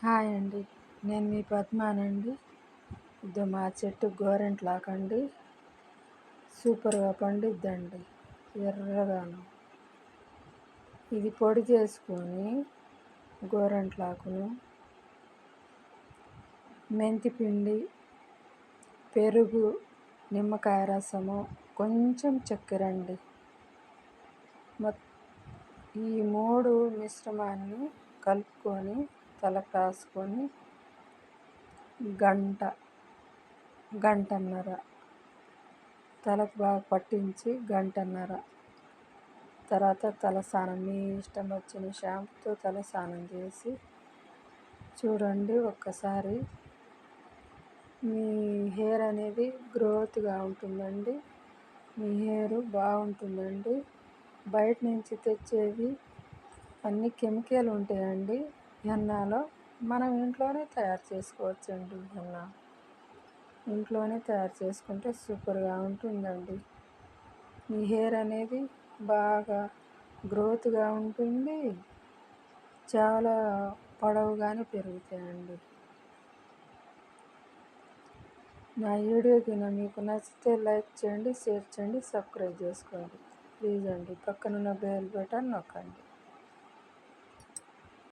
Hi అండి. నేను మీ పద్మానండి. ఇదో మా చెట్టు గోరెంట్లాకండి. సూపర్గా పండిద్దండి, ఎర్రగాను. ఇది పొడి చేసుకొని గోరెంట్లాకును, మెంతిపిండి, పెరుగు, నిమ్మకాయ రసము, కొంచెం చక్కెర అండి. ఈ మూడు మిశ్రమాన్ని కలుపుకొని తలకు రాసుకొని గంటన్నర తలకు బాగా పట్టించి గంటన్నర తర్వాత తలస్నానం, మీ ఇష్టం వచ్చిన షాంపుతో తలస్నానం చేసి చూడండి. ఒక్కసారి మీ హెయిర్ అనేది గ్రోత్గా ఉంటుందండి. మీ హెయిర్ బాగుంటుందండి. బయట నుంచి తెచ్చేవి అన్ని కెమికల్ ఉంటాయండి హెన్నాలో. మనం ఇంట్లోనే తయారు చేసుకోవచ్చండి. హెన్నా ఇంట్లోనే తయారు చేసుకుంటే సూపర్గా ఉంటుందండి. మీ హెయిర్ అనేది బాగా గ్రోత్గా ఉంటుంది, చాలా పొడవుగానే పెరుగుతాయండి. నా వీడియో మీకు నచ్చితే లైక్ చేయండి, షేర్ చేయండి, సబ్స్క్రైబ్ చేసుకోండి ప్లీజ్ అండి. పక్కనున్న బెల్ బటన్ నొక్కండి.